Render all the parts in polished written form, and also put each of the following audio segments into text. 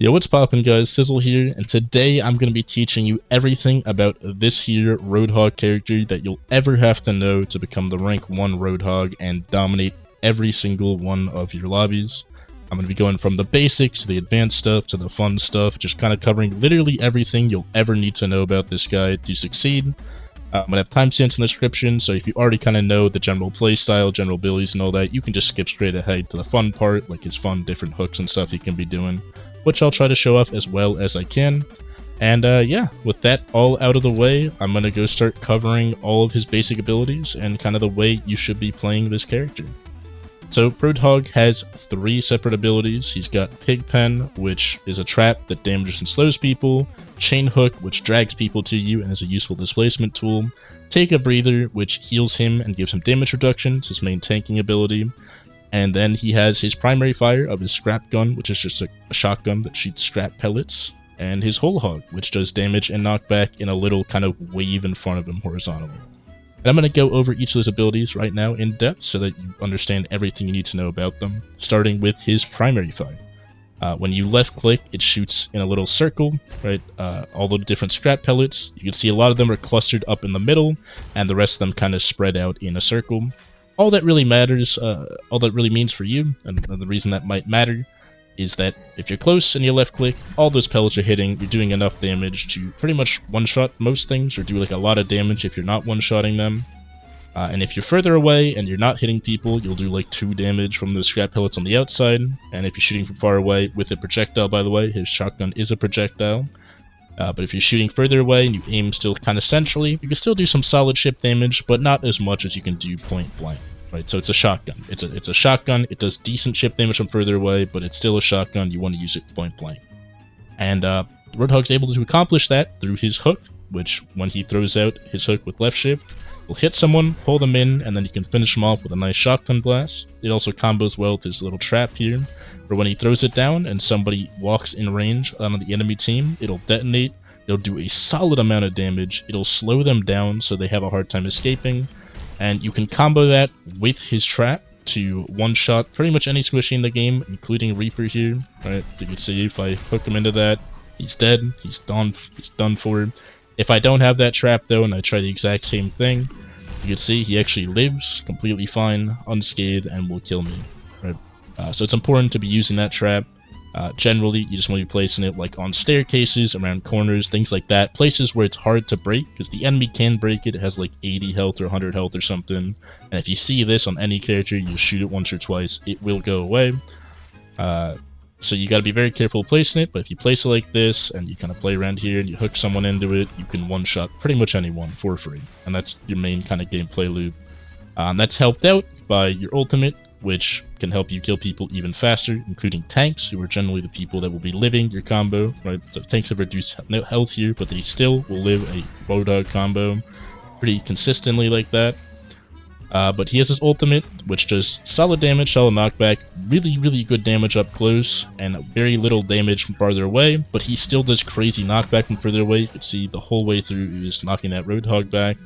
Yo, what's poppin' guys, Sizzyl here, and today I'm going to be teaching you everything about this here Roadhog character that you'll ever have to know to become the rank 1 Roadhog and dominate every single one of your lobbies. I'm going to be going from the basics to the advanced stuff to the fun stuff, just kind of covering literally everything you'll ever need to know about this guy to succeed. I'm going to have timestamps in the description, so if you already kind of know the general playstyle, general abilities and all that, you can just skip straight ahead to the fun part, like his fun different hooks and stuff he can be doing, which I'll try to show off as well as I can. And yeah, with that all out of the way, I'm going to go start covering all of his basic abilities and kind of the way you should be playing this character. So Roadhog has 3 separate abilities. He's got Pigpen, which is a trap that damages and slows people, Chain Hook, which drags people to you and is a useful displacement tool, Take a Breather, which heals him and gives him damage reduction, it's his main tanking ability, and then he has his primary fire of his scrap gun, which is just a shotgun that shoots scrap pellets, and his whole hog, which does damage and knockback in a little kind of wave in front of him horizontally. And I'm going to go over each of those abilities right now in depth so that you understand everything you need to know about them, starting with his primary fire. When you left click, it shoots in a little circle, right? All the different scrap pellets. You can see a lot of them are clustered up in the middle, and the rest of them kind of spread out in a circle. All that really matters, all that really means for you, and the reason that might matter, is that if you're close and you left click, all those pellets are hitting, you're doing enough damage to pretty much one-shot most things, or do like a lot of damage if you're not one-shotting them. And if you're further away and you're not hitting people, you'll do like 2 damage from those scrap pellets on the outside. And if you're shooting from far away with a projectile, by the way, his shotgun is a projectile. But if you're shooting further away and you aim still kind of centrally, you can still do some solid ship damage, but not as much as you can do point blank. Right, so it's a shotgun. It's a shotgun. It does decent ship damage from further away, but it's still a shotgun. You want to use it point blank. And Roadhog's able to accomplish that through his hook, which when he throws out his hook with left shift, will hit someone, pull them in, and then you can finish them off with a nice shotgun blast. It also combos well with his little trap here, where when he throws it down and somebody walks in range on the enemy team, it'll detonate. It'll do a solid amount of damage. It'll slow them down so they have a hard time escaping. And you can combo that with his trap to one-shot pretty much any squishy in the game, including Reaper here. Right, you can see if I hook him into that, he's dead, he's done for. If I don't have that trap though, and I try the exact same thing, you can see he actually lives completely fine, unscathed, and will kill me. Right, so it's important to be using that trap. Generally, you just want to be placing it like on staircases, around corners, things like that. Places where it's hard to break, because the enemy can break it. It has like 80 health or 100 health or something. And if you see this on any character, you shoot it once or twice, it will go away. So you got to be very careful placing it, but if you place it like this, and you kind of play around here, and you hook someone into it, you can one-shot pretty much anyone for free. And that's your main kind of gameplay loop. That's helped out by your ultimate, which can help you kill people even faster, including tanks, who are generally the people that will be living your combo, right? So tanks have reduced health here, but they still will live a Roadhog combo pretty consistently like that. But he has his ultimate, which does solid damage, solid knockback, really good damage up close, and very little damage from farther away, but he still does crazy knockback from further away. You can see the whole way through he is knocking that Roadhog back.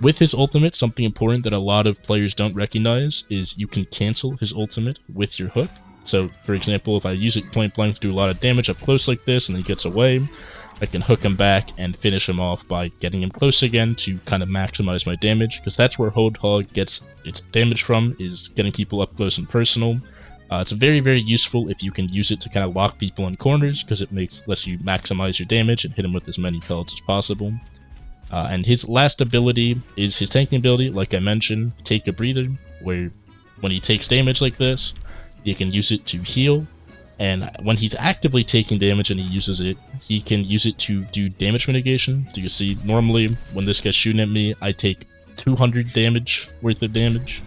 With his ultimate, something important that a lot of players don't recognize is you can cancel his ultimate with your hook. So, for example, if I use it point blank to do a lot of damage up close like this and he gets away, I can hook him back and finish him off by getting him close again to kind of maximize my damage, because that's where Roadhog gets its damage from, is getting people up close and personal. It's very useful if you can use it to kind of lock people in corners, because it lets you maximize your damage and hit them with as many pellets as possible. And his last ability is his tanking ability, like I mentioned, Take a Breather, where when he takes damage like this, you can use it to heal. And when he's actively taking damage and he uses it, he can use it to do damage mitigation. So you see, normally when this guy's shooting at me, I take 200 damage worth of damage,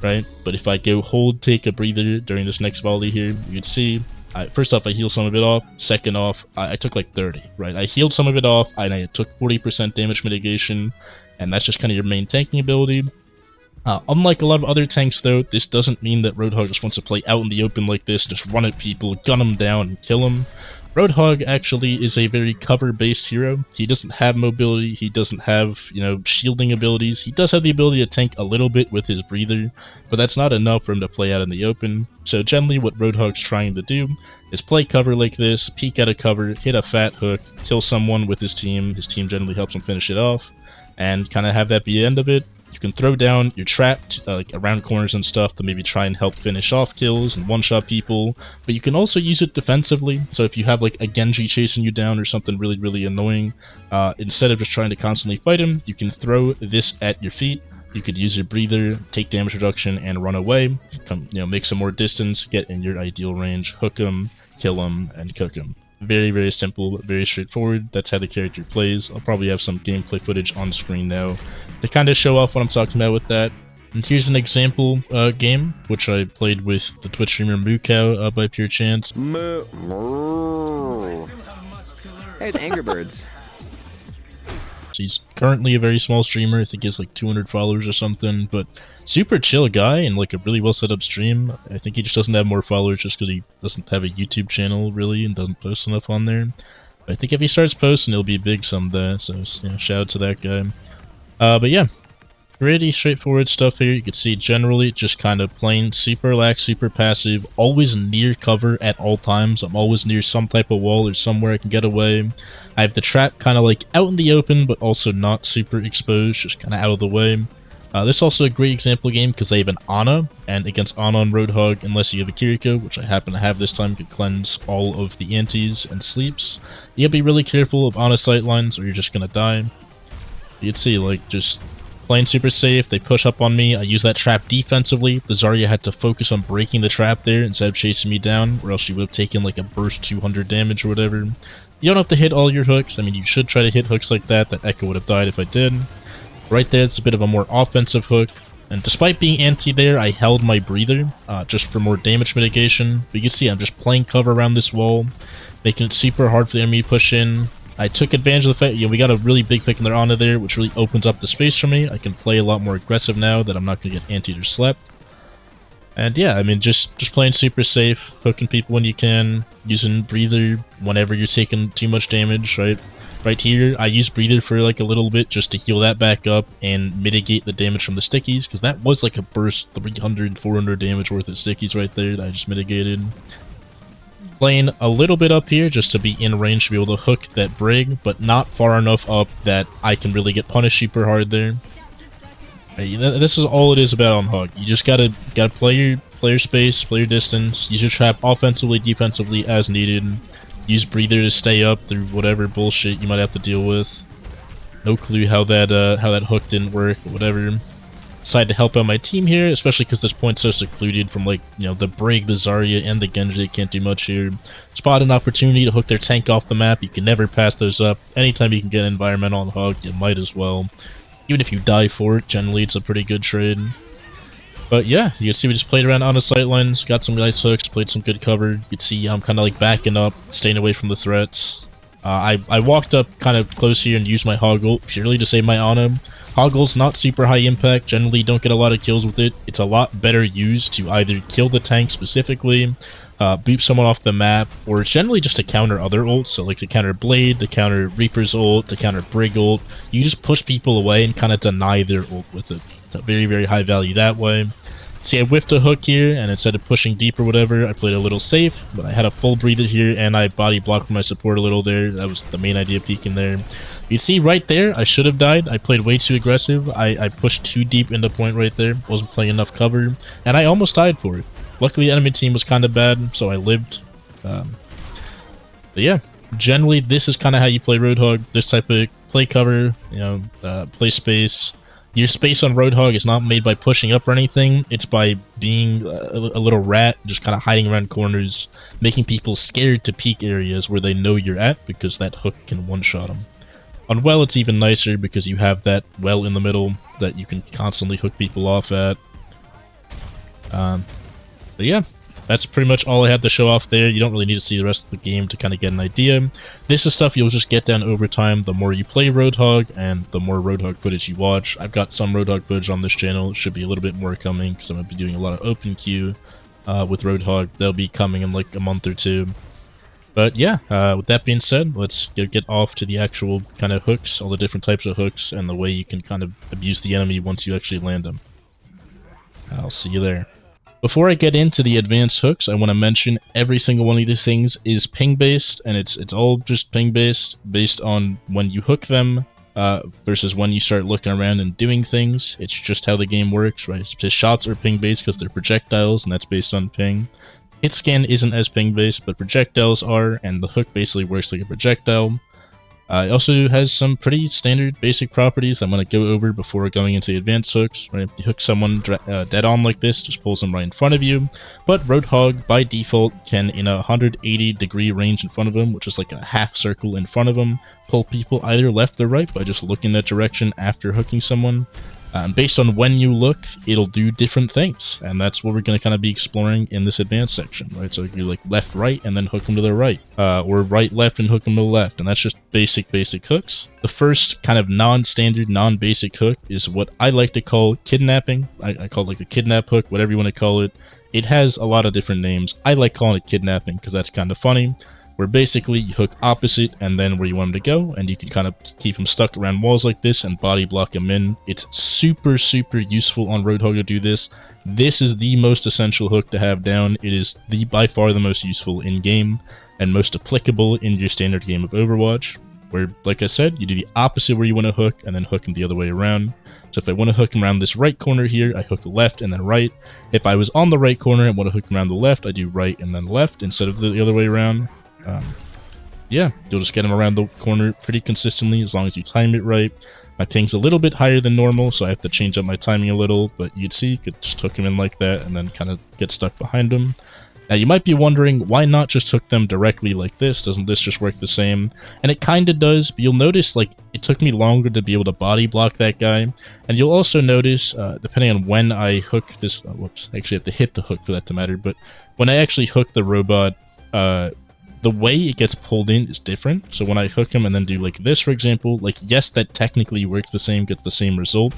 right? But if I go hold Take a Breather during this next volley here, you can see, first off, I heal some of it off. Second off, I took like 30, right? I healed some of it off, and I took 40% damage mitigation, and that's just kind of your main tanking ability. Unlike a lot of other tanks, though, this doesn't mean that Roadhog just wants to play out in the open like this, just run at people, gun them down, and kill them. Roadhog actually is a very cover-based hero. He doesn't have mobility, he doesn't have, shielding abilities. He does have the ability to tank a little bit with his breather, but that's not enough for him to play out in the open. So generally what Roadhog's trying to do is play cover like this, peek out of cover, hit a fat hook, kill someone with his team generally helps him finish it off, and kind of have that be the end of it. You can throw down your trap like around corners and stuff to maybe try and help finish off kills and one-shot people, but you can also use it defensively. So if you have like a Genji chasing you down or something really, really annoying, instead of just trying to constantly fight him, you can throw this at your feet. You could use your breather, take damage reduction, and run away. Make some more distance, get in your ideal range, hook him, kill him, and cook him. Very, very simple, but very straightforward. That's how the character plays. I'll probably have some gameplay footage on screen now to kind of show off what I'm talking about with that. And here's an example game, which I played with the Twitch streamer Moocow by pure chance. Hey, it's Angry Birds. He's currently a very small streamer. I think he has like 200 followers or something, but super chill guy and like a really well set up stream. I think he just doesn't have more followers just because he doesn't have a YouTube channel really and doesn't post enough on there. But I think if he starts posting, he'll be big someday. So shout out to that guy. But yeah, pretty straightforward stuff here. You can see generally just kind of playing super relaxed, super passive, always near cover at all times. I'm always near some type of wall or somewhere I can get away. I have the trap kind of like out in the open, but also not super exposed, just kind of out of the way. This is also a great example game because they have an Ana, and against Ana on Roadhog, unless you have a Kiriko, which I happen to have this time, could cleanse all of the antis and sleeps. You gotta be really careful of Ana sightlines or you're just gonna die. You can see, like, just playing super safe, they push up on me, I use that trap defensively. The Zarya had to focus on breaking the trap there instead of chasing me down, or else she would have taken like a burst 200 damage or whatever. You don't have to hit all your hooks. I mean, you should try to hit hooks like that. That Echo would have died if I did. Right there, it's a bit of a more offensive hook. And despite being anti there, I held my breather just for more damage mitigation. But you can see I'm just playing cover around this wall, making it super hard for the enemy to push in. I took advantage of the fact, we got a really big pick in their Ana there, which really opens up the space for me. I can play a lot more aggressive now that I'm not going to get antied or slept. And yeah, I mean, just playing super safe, hooking people when you can, using breather whenever you're taking too much damage, right? Right here, I use breather for like a little bit just to heal that back up and mitigate the damage from the stickies, because that was like a burst 300, 400 damage worth of stickies right there that I just mitigated. Playing a little bit up here just to be in range to be able to hook that brig, but not far enough up that I can really get punished super hard there. This is all it is about on Hog. You just gotta play your space, play your distance, use your trap offensively, defensively as needed. Use breather to stay up through whatever bullshit you might have to deal with. No clue how that hook didn't work, but whatever. Decided to help out my team here, especially because this point's so secluded from like, the Brig, the Zarya, and the Genji. Can't do much here. Spot an opportunity to hook their tank off the map. You can never pass those up. Anytime you can get environmental on Hog, you might as well. Even if you die for it, generally it's a pretty good trade. But yeah, you can see we just played around on the sightlines, got some nice hooks, played some good cover. You can see I'm kind of like backing up, staying away from the threats. I walked up kind of close here and used my Hog ult purely to save my Ana. Hog ult's not super high impact, generally don't get a lot of kills with it. It's a lot better used to either kill the tank specifically, boop someone off the map, or it's generally just to counter other ults, so like to counter Blade, to counter Reaper's ult, to counter Brig ult. You just push people away and kind of deny their ult with it. It's a very, very high value that way. See, I whiffed a hook here, and instead of pushing deep or whatever, I played a little safe, but I had a full breather here, and I body blocked for my support a little there. That was the main idea, peeking there. You see right there, I should have died. I played way too aggressive. I pushed too deep into point right there. Wasn't playing enough cover, and I almost died for it. Luckily, the enemy team was kind of bad, so I lived. But yeah, generally, this is kind of how you play Roadhog. This type of play cover, play space. Your space on Roadhog is not made by pushing up or anything, it's by being a little rat, just kind of hiding around corners, making people scared to peek areas where they know you're at, because that hook can one-shot them. On Well, it's even nicer because you have that well in the middle that you can constantly hook people off at. But yeah, that's pretty much all I had to show off there. You don't really need to see the rest of the game to kind of get an idea. This is stuff you'll just get down over time the more you play Roadhog and the more Roadhog footage you watch. I've got some Roadhog footage on this channel. It should be a little bit more coming because I'm going to be doing a lot of open queue with Roadhog. They'll be coming in like a month or two. But yeah, with that being said, let's get off to the actual kind of hooks, all the different types of hooks, and the way you can kind of abuse the enemy once you actually land them. I'll see you there. Before I get into the advanced hooks, I want to mention every single one of these things is ping-based, and it's all just ping-based, based on when you hook them, versus when you start looking around and doing things. It's just how the game works, right? Just shots are ping-based because they're projectiles, and that's based on ping. Hit scan isn't as ping-based, but projectiles are, and the hook basically works like a projectile. It also has some pretty standard basic properties that I'm going to go over before going into the advanced hooks. Right? If you hook someone dead on like this, just pulls them right in front of you. But Roadhog, by default, can, in a 180-degree range in front of him, which is like a half circle in front of him, pull people either left or right by just looking that direction after hooking someone. Based on when you look, it'll do different things, and that's what we're going to kind of be exploring in this advanced section, right? So you like left, right, and then hook them to the right, or right, left, and hook them to the left, and that's just basic hooks. The first kind of non-standard, non-basic hook is what I like to call kidnapping. I call it like the kidnap hook, whatever you want to call it. It has a lot of different names. I like calling it kidnapping because that's kind of funny. Where basically you hook opposite and then where you want them to go, and you can kind of keep them stuck around walls like this and body block them in. It's super useful on Roadhog to do this. This is the most essential hook to have down. It is by far the most useful in game and most applicable in your standard game of Overwatch, where, like I said, you do the opposite where you want to hook and then hook them the other way around. So if I want to hook them around this right corner here, I hook left and then right. If I was on the right corner and want to hook them around the left, I do right and then left instead of the other way around. Yeah, you'll just get them around the corner pretty consistently as long as you time it right. My ping's a little bit higher than normal, so I have to change up my timing a little, but you'd see, you could just hook them in like that and then kind of get stuck behind them. Now you might be wondering, why not just hook them directly like this? Doesn't this just work the same? And it kind of does, but you'll notice like it took me longer to be able to body block that guy. And you'll also notice, depending on when I hook this, whoops, I actually have to hit the hook for that to matter, but when I actually hook the robot, the way it gets pulled in is different. So when I hook him and then do like this, for example, like yes, that technically works the same, gets the same result.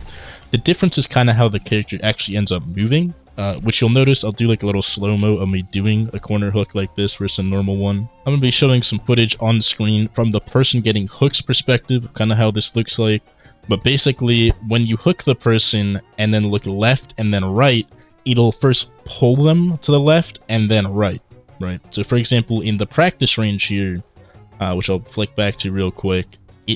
The difference is kind of how the character actually ends up moving, which you'll notice I'll do like a little slow-mo of me doing a corner hook like this versus a normal one. I'm going to be showing some footage on screen from the person getting hook's perspective, kind of how this looks like. But basically, when you hook the person and then look left and then right, it'll first pull them to the left and then right. Right. So for example, in the practice range here, which I'll flick back to real quick,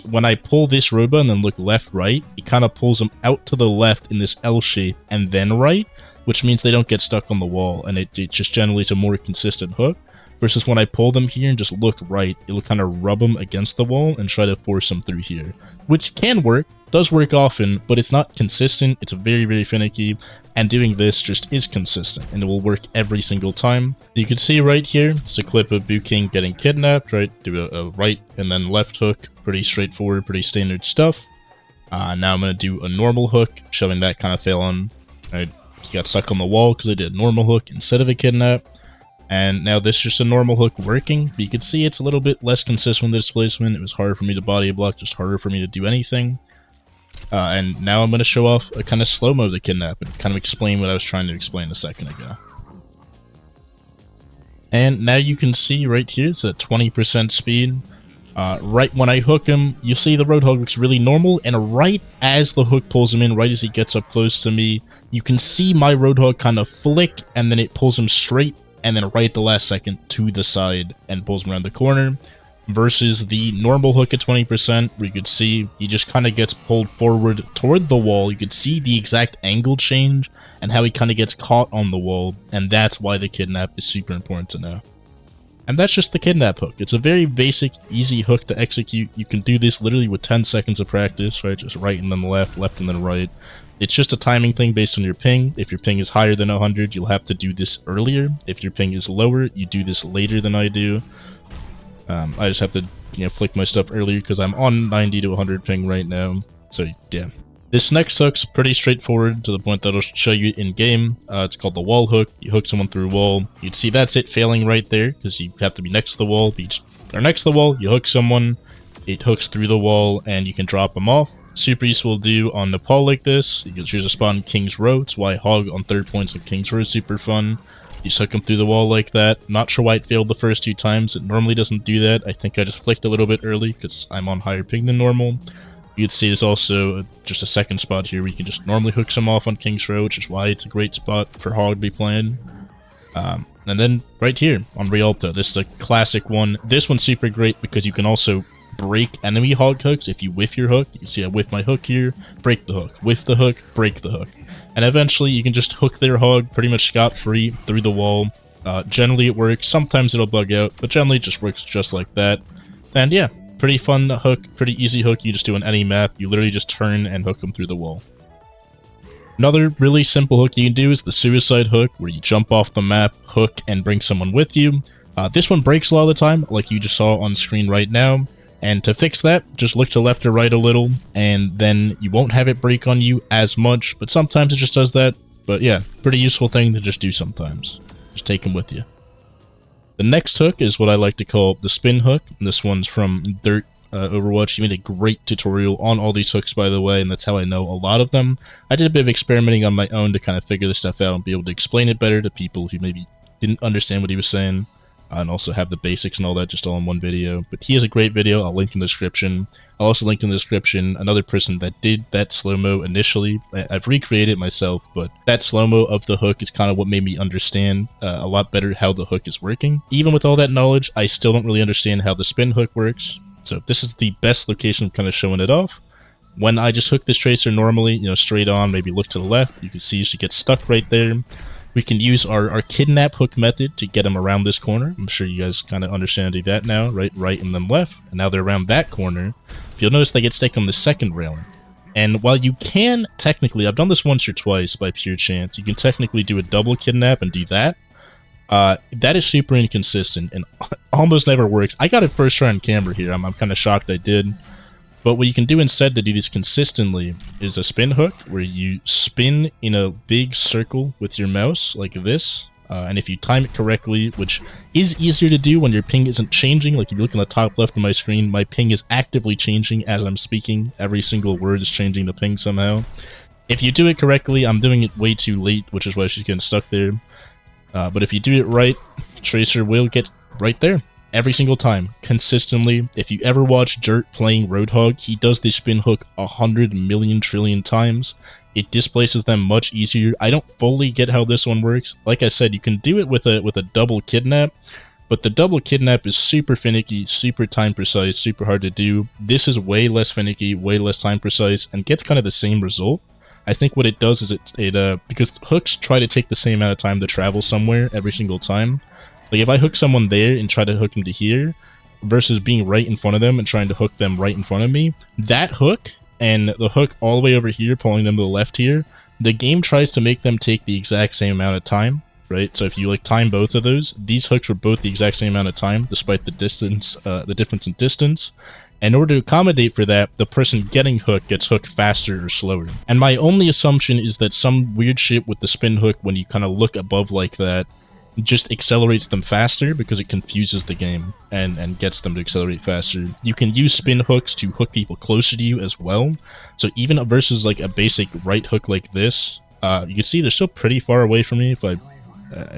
when I pull this robot and then look left, right, it kind of pulls them out to the left in this L shape and then right, which means they don't get stuck on the wall, and it just generally is a more consistent hook. Versus when I pull them here and just look right, it'll kind of rub them against the wall and try to force them through here, which can work, does work often, but it's not consistent. It's very finicky, and doing this just is consistent, and it will work every single time. You can see right here, it's a clip of Boo King getting kidnapped, right? Do a right and then left hook, pretty straightforward, pretty standard stuff. Now I'm going to do a normal hook, showing that kind of fail on, right? He got stuck on the wall because I did a normal hook instead of a kidnap. And now this is just a normal hook working, but you can see it's a little bit less consistent with the displacement. It was harder for me to body block, just harder for me to do anything. And now I'm going to show off a kind of slow-mo of the kidnap and kind of explain what I was trying to explain a second ago. And now you can see right here, it's at 20% speed. Right when I hook him, you see the Roadhog looks really normal, and right as the hook pulls him in, right as he gets up close to me, you can see my Roadhog kind of flick, and then it pulls him straight, and then right at the last second to the side and pulls him around the corner. Versus the normal hook at 20%, where you could see he just kind of gets pulled forward toward the wall. You could see the exact angle change and how he kind of gets caught on the wall, and that's why the kidnap is super important to know. And that's just the kidnap hook. It's a very basic, easy hook to execute. You can do this literally with 10 seconds of practice, right? Just right and then left, left and then right. It's just a timing thing based on your ping. If your ping is higher than 100, you'll have to do this earlier. If your ping is lower, you do this later than I do. I just have to, flick my stuff earlier because I'm on 90 to 100 ping right now. So, yeah. This next hook's pretty straightforward to the point that I'll show you in-game. It's called the wall hook. You hook someone through a wall. You'd see that's it failing right there because you have to be next to the wall. Next to the wall, you hook someone, it hooks through the wall, and you can drop them off. Super useful to do on Nepal like this. You can choose a spot in King's Row. It's why Hog on 3rd points of King's Row is super fun. You just hook them through the wall like that. Not sure why it failed the first 2 times. It normally doesn't do that. I think I just flicked a little bit early because I'm on higher ping than normal. You can see there's also just a second spot here where you can just normally hook some off on King's Row, which is why it's a great spot for Hog to be playing. And then right here on Rialto, this is a classic one. This one's super great because you can also break enemy hog hooks if you whiff your hook. You can see I whiff my hook here, break the hook, whiff the hook, break the hook. And eventually you can just hook their hog pretty much scot-free through the wall. Generally it works, sometimes it'll bug out, but generally it just works just like that. And yeah, pretty fun hook, pretty easy hook you just do on any map. You literally just turn and hook them through the wall. Another really simple hook you can do is the Sewerslide Hook, where you jump off the map, hook, and bring someone with you. This one breaks a lot of the time, like you just saw on screen right now. And to fix that, just look to left or right a little, and then you won't have it break on you as much, but sometimes it just does that. But yeah, pretty useful thing to just do sometimes. Just take them with you. The next hook is what I like to call the spin hook. This one's from Dirt Overwatch. He made a great tutorial on all these hooks, by the way, and that's how I know a lot of them. I did a bit of experimenting on my own to kind of figure this stuff out and be able to explain it better to people who maybe didn't understand what he was saying, and also have the basics and all that just all in one video. But he has a great video. I'll link in the description. I'll also link in the description another person that did that slow-mo initially. I've recreated it myself, but that slow-mo of the hook is kind of what made me understand a lot better how the hook is working. Even with all that knowledge, I still don't really understand how the spin hook works. So this is the best location of kind of showing it off. When I just hook this tracer normally, you know, straight on, maybe look to the left, you can see she gets stuck right there. We can use our Kidnap Hook method to get them around this corner. I'm sure you guys kind of understand to do that now, right, and then left. And now they're around that corner. You'll notice they get stuck on the second railing. And while you can technically, I've done this once or twice by pure chance, you can technically do a double kidnap and do that. That is super inconsistent and almost never works. I got it first try on camera here. I'm kind of shocked I did. But what you can do instead to do this consistently is a spin hook, where you spin in a big circle with your mouse like this. And if you time it correctly, which is easier to do when your ping isn't changing, like if you look on the top left of my screen, my ping is actively changing as I'm speaking. Every single word is changing the ping somehow. If you do it correctly, I'm doing it way too late, which is why she's getting stuck there. But if you do it right, Tracer will get right there every single time, consistently. If you ever watch Dirt playing Roadhog, he does this spin hook 100 million trillion times. It displaces them much easier. I don't fully get how this one works. Like I said, you can do it with a double kidnap, but the double kidnap is super finicky, super time precise, super hard to do. This is way less finicky, way less time precise, and gets kind of the same result. I think what it does is because hooks try to take the same amount of time to travel somewhere every single time. Like if I hook someone there and try to hook them to here, versus being right in front of them and trying to hook them right in front of me, that hook and the hook all the way over here, pulling them to the left here, the game tries to make them take the exact same amount of time, right? So if you like time both of those, these hooks were both the exact same amount of time, despite the distance, the difference in distance. In order to accommodate for that, the person getting hooked gets hooked faster or slower. And my only assumption is that some weird shit with the spin hook, when you kind of look above like that, just accelerates them faster because it confuses the game and gets them to accelerate faster. You can use spin hooks to hook people closer to you as well. So even versus like a basic right hook like this, you can see they're still pretty far away from me. If I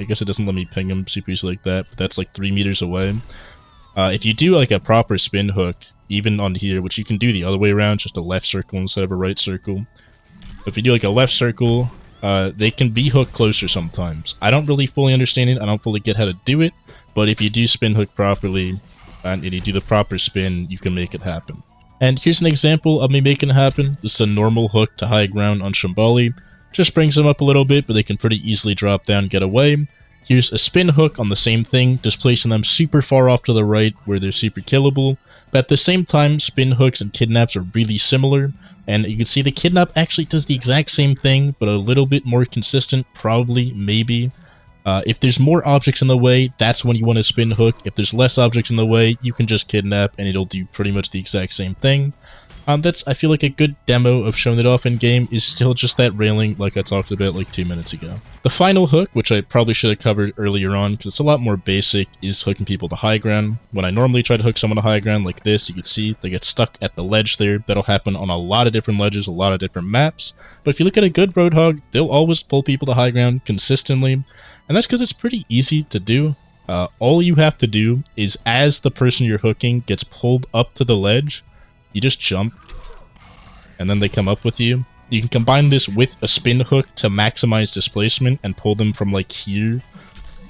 guess it doesn't let me ping them super easy like that, but that's like 3 meters away. If you do like a proper spin hook, even on here, which you can do the other way around, just a left circle instead of a right circle. If you do like a left circle, they can be hooked closer sometimes. I don't really fully understand it. I don't fully get how to do it. But if you do spin hook properly, and you do the proper spin, you can make it happen. And here's an example of me making it happen. This is a normal hook to high ground on Shambali. Just brings them up a little bit, but they can pretty easily drop down and get away. Here's a spin hook on the same thing, just placing them super far off to the right where they're super killable. But at the same time, spin hooks and kidnaps are really similar. And you can see the kidnap actually does the exact same thing, but a little bit more consistent, probably, maybe. If there's more objects in the way, that's when you want to spin hook. If there's less objects in the way, you can just kidnap and it'll do pretty much the exact same thing. I feel like a good demo of showing it off in game is still just that railing like I talked about like 2 minutes ago. The final hook, which I probably should have covered earlier on because it's a lot more basic, is hooking people to high ground. When I normally try to hook someone to high ground like this, you can see they get stuck at the ledge there. That'll happen on a lot of different ledges, a lot of different maps. But if you look at a good Roadhog, they'll always pull people to high ground consistently. And that's because it's pretty easy to do. All you have to do is as the person you're hooking gets pulled up to the ledge, you just jump, and then they come up with you. You can combine this with a spin hook to maximize displacement and pull them from like here,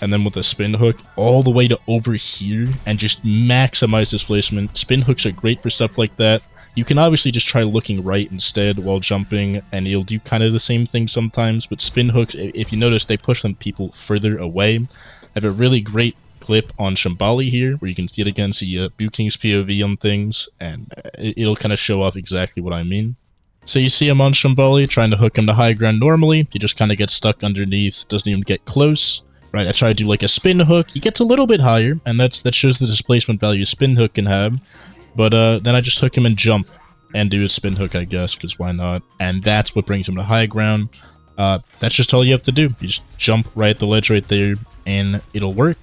and then with a spin hook all the way to over here and just maximize displacement. Spin hooks are great for stuff like that. You can obviously just try looking right instead while jumping, and you'll do kind of the same thing sometimes, but spin hooks, if you notice, they push them people further away. I have a really great clip on Shambali here where you can yet again see Boot King's POV on things, and it'll kind of show off exactly what I mean. So you see him on Shambali trying to hook him to high ground normally. He just kind of gets stuck underneath, doesn't even get close. Right, I try to do like a spin hook. He gets a little bit higher, and that shows the displacement value a spin hook can have. But then I just hook him and jump and do a spin hook, I guess, because why not? And that's what brings him to high ground. That's just all you have to do. You just jump right at the ledge right there, and it'll work.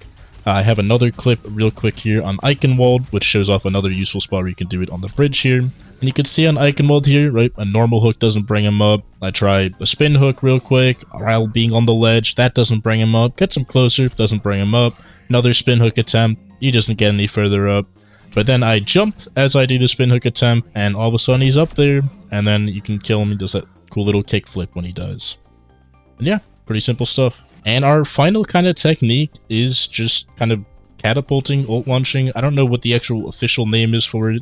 I have another clip real quick here on Eichenwald, which shows off another useful spot where you can do it on the bridge here. And you can see on Eichenwald here, right, a normal hook doesn't bring him up. I try a spin hook real quick while being on the ledge. That doesn't bring him up. Gets him closer, doesn't bring him up. Another spin hook attempt. He doesn't get any further up. But then I jump as I do the spin hook attempt, and all of a sudden he's up there. And then you can kill him. He does that cool little kick flip when he does. And yeah, pretty simple stuff. And our final kind of technique is just kind of catapulting, ult launching. I don't know what the actual official name is for it.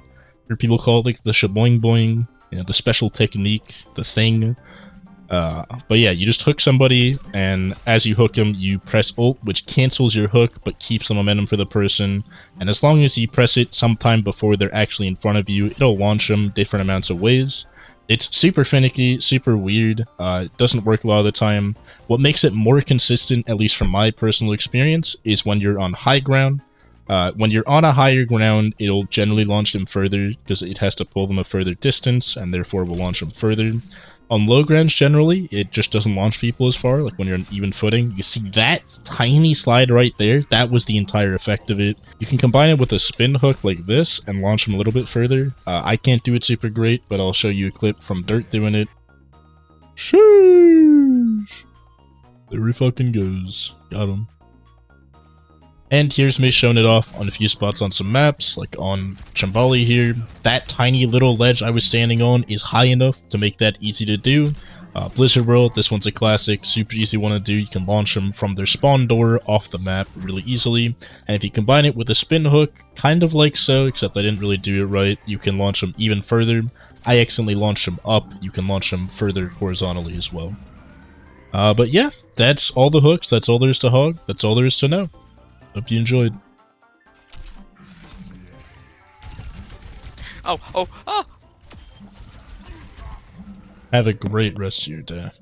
Or people call it like the Shaboingboing, you know, the special technique, the thing. But yeah, you just hook somebody, and as you hook them, you press ult, which cancels your hook, but keeps the momentum for the person. And as long as you press it sometime before they're actually in front of you, it'll launch them different amounts of ways. It's super finicky, super weird, it doesn't work a lot of the time. What makes it more consistent, at least from my personal experience, is when you're on high ground. When you're on a higher ground, it'll generally launch them further, because it has to pull them a further distance, and therefore will launch them further. On low grounds, generally, it just doesn't launch people as far, like when you're on even footing. You see that tiny slide right there? That was the entire effect of it. You can combine it with a spin hook like this and launch them a little bit further. I can't do it super great, but I'll show you a clip from Dirt doing it. Sheesh! There he fucking goes. Got him. And here's me showing it off on a few spots on some maps, like on Shambali here. That tiny little ledge I was standing on is high enough to make that easy to do. Blizzard World, this one's a classic, super easy one to do. You can launch them from their spawn door off the map really easily. And if you combine it with a spin hook, kind of like so, except I didn't really do it right, you can launch them even further. I accidentally launched them up, you can launch them further horizontally as well. But yeah, that's all the hooks, that's all there is to hog, that's all there is to know. Hope you enjoyed. Oh! Have a great rest of your day.